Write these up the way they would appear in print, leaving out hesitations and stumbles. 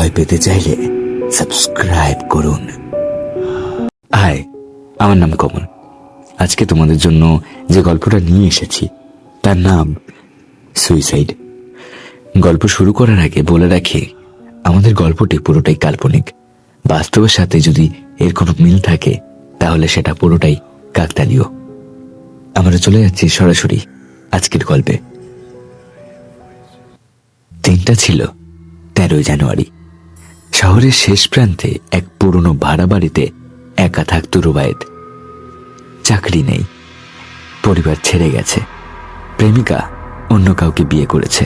ভয় পেতে চাইলে সাবস্ক্রাইব করুন। হাই, আমার নাম কমল। আজকে তোমাদের জন্য যে গল্পটা নিয়ে এসেছি তার নাম সুইসাইড। গল্প শুরু করার আগে বলে রাখি, আমাদের গল্পটি পুরোটাই কাল্পনিক। বাস্তবের সাথে যদি এর কোনো মিল থাকে তাহলে সেটা পুরোটাই কাকতালীয়। আমরা চলে যাচ্ছি সরাসরি আজকের গল্পে। দিনটা ছিল 13 জানুয়ারি। শহরের শেষ প্রান্তে এক পুরনো ভাড়া বাড়িতে একা থাকতো রুবায়েত। চাকরি নেই, পরিবার ছেড়ে গেছে, প্রেমিকা অন্য কাউকে বিয়ে করেছে।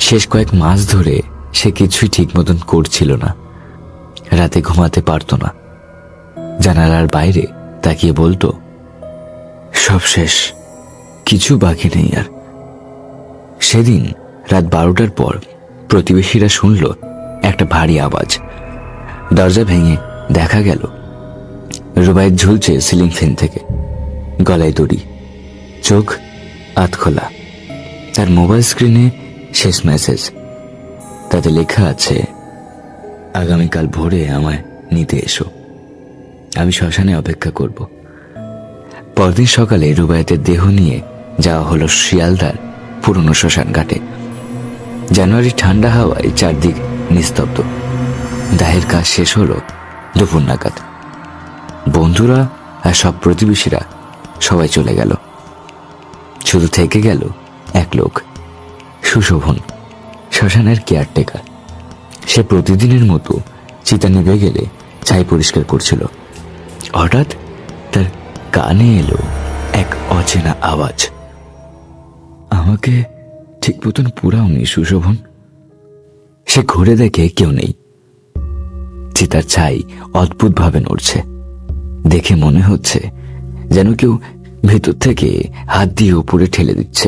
শেষ কয়েক মাস ধরে সে কিছুই ঠিক মতন করছিল না। রাতে ঘুমাতে পারত না। জানালার বাইরে তাকিয়ে বলতো, সব শেষ, কিছু বাকি নেই আর। সেদিন রাত 12টার পর প্রতিবেশীরা শুনল একটা ভারী আওয়াজ। দরজা ভেঙে দেখা গেল রুবায়েত ঝুলছে সিলিং ফ্যান থেকে, গলায় দড়ি, চোখ আধখোলা। তার মোবাইল স্ক্রিনে শেষ মেসেজ। তাতে লেখা আছে, আগামীকাল ভোরে আমায় নিতে এসো, আমি শ্মশানে অপেক্ষা করব। পরদিন সকালে রুবায়েতের দেহ নিয়ে যাওয়া হলো শিয়ালদার পুরনো শ্মশান ঘাটে। জানুয়ারি ঠান্ডা হাওয়ায় চারদিক নিস্তব্ধ। দাহের কাজ শেষ হলো দুপুর নাগাদ। বন্ধুরা আর সব প্রতিবেশীরা সবাই চলে গেল। শুধু থেকে গেল এক লোক, সুশোভন, শ্মশানের কেয়ারটেকার। সে প্রতিদিনের মতো চিতা নিভে গেলে ছাই পরিষ্কার করছিল। হঠাৎ তার কানে এলো এক অচেনা আওয়াজ, আমাকে ঠিক মতন পুরাওনি সুশোভন। সে ঘুরে দেখে কেউ নেই। চিতার ছাই অদ্ভুতভাবে নড়ছে। দেখে মনে হচ্ছে যেন কেউ ভেতর থেকে হাত দিয়ে উপরে ঠেলে দিচ্ছে।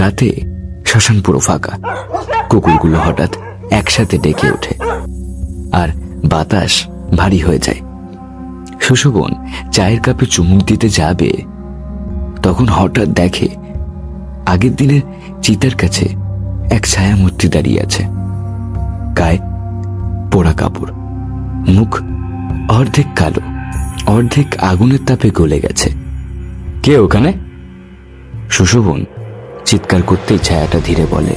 রাতে শ্মশান পুরো ফাঁকা। কুকুরগুলো হঠাৎ একসাথে ডেকে ওঠে আর বাতাস ভারী হয়ে যায়। সুশোভন চায়ের কাপে চুমুক দিতে যাবে, তখন হঠাৎ দেখে আগের দিনের চিতার কাছে এক ছায়ামূর্তি দাঁড়িয়ে আছে। গায়ে পোড়া কাপড়, মুখ অর্ধেক কালো, অর্ধেক আগুনের তাপে গলে গেছে। কে ওখানে? সুশোভন চিৎকার করতেই ছায়াটা ধীরে বলে,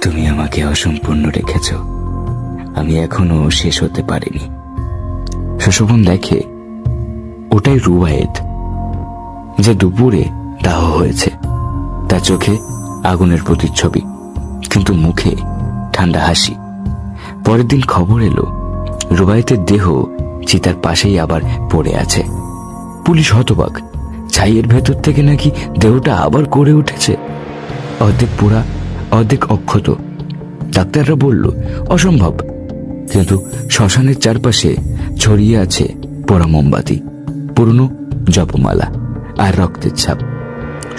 তুমি আমাকে অসম্পূর্ণ রেখেছ, আমি এখনো শেষ হতে পারিনি। সুশোভন দেখে ওটাই রুবায়েত, যে দুপুরে দাহ হয়েছে। তার চোখে আগুনের প্রতিচ্ছবি, কিন্তু মুখে ঠান্ডা হাসি। পরের দিন খবর এলো রুবায়েতের দেহ চিতার পাশেই আবার পড়ে আছে। পুলিশ হতবাক। ছাইয়ের ভেতর থেকে নাকি দেহটা আবার করে উঠেছে, অর্ধেক পোড়া, অর্ধেক অক্ষত। ডাক্তাররা বলল অসম্ভব, কিন্তু শ্মশানের চারপাশে ছড়িয়ে আছে পোড়া মোমবাতি, পুরনো জপমালা আর রক্তের ছাপ।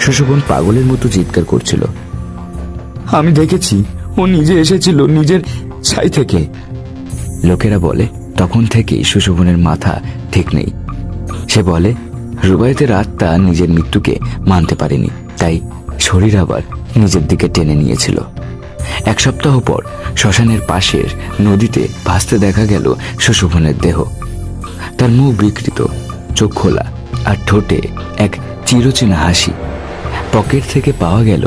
সুশোভন পাগলের মতো চিৎকার করছিল, আমি দেখেছি, ও নিজে এসেছিল নিজের ছাই থেকে। লোকেরা বলে তখন থেকেই সুশোভনের মাথা ঠিক নেই। সে বলে রুবায়েতের আত্মা নিজের মৃত্যুকে মানতে পারেনি, তাই শরীর আবার নিজের দিকে টেনে নিয়েছিল। এক সপ্তাহ পর শ্মশানের পাশের নদীতে ভাসতে দেখা গেল সুশোভনের দেহ। তার মুখ বিকৃত, চোখ খোলা আর ঠোঁটে এক চিরচেনা হাসি। পকেট থেকে পাওয়া গেল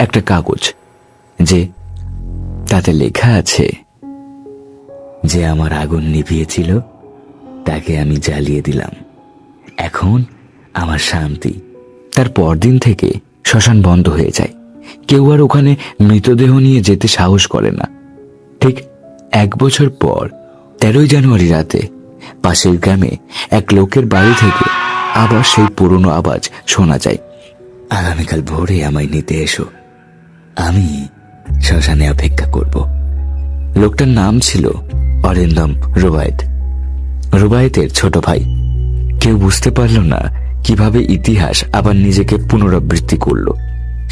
একটা কাগজ, যে তাতে লেখা আছে, যে আমার আগুন নিভিয়েছিল তাকে আমি জ্বালিয়ে দিলাম, এখন আমার শান্তি। তার পরদিন থেকে শ্মশান বন্ধ হয়ে যায়। কেউ আর ওখানে মৃতদেহ নিয়ে যেতে সাহস করে না। ঠিক 1 বছর পর 13 জানুয়ারি রাতে পাশের গ্রামে এক লোকের বাড়ি থেকে আবার সেই পুরনো আওয়াজ শোনা যায়, আগামীকাল ভোরে আমায় নিতে এসো, আমি শ্মশানে অপেক্ষা করব। লোকটার নাম ছিল অরিন্দম রুবায়েত, রুবায়েতের ছোট ভাই। কেউ বুঝতে পারল না কিভাবে ইতিহাস আবার নিজেকে পুনরাবৃত্তি করলো।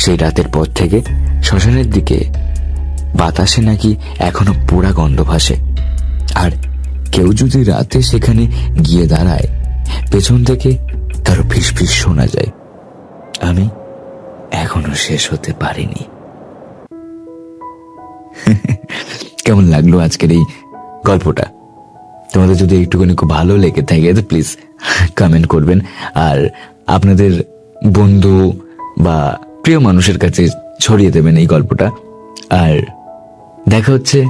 সেই রাতের পর থেকে শ্মশানের দিকে বাতাসে নাকি এখনো পোড়া গন্ধ ভাসে। আর কেউ যদি রাতে সেখানে গিয়ে দাঁড়ায়, পেছন থেকে তারও ফিসফিস শোনা যায়, আমি এখনো শেষ হতে পারিনি। কেমন লাগলো আজকের এই গল্পটা। তোমাদের যদি একটুখানি খুব ভালো লেগে থাকে তো প্লিজ কমেন্ট করবেন, আর আপনাদের বন্ধু বা প্রিয় মানুষের কাছে ছড়িয়ে দেবেন এই গল্পটা। আর দেখা হচ্ছে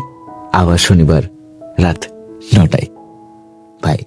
আবার শনিবার রাত 9টায়। বাই।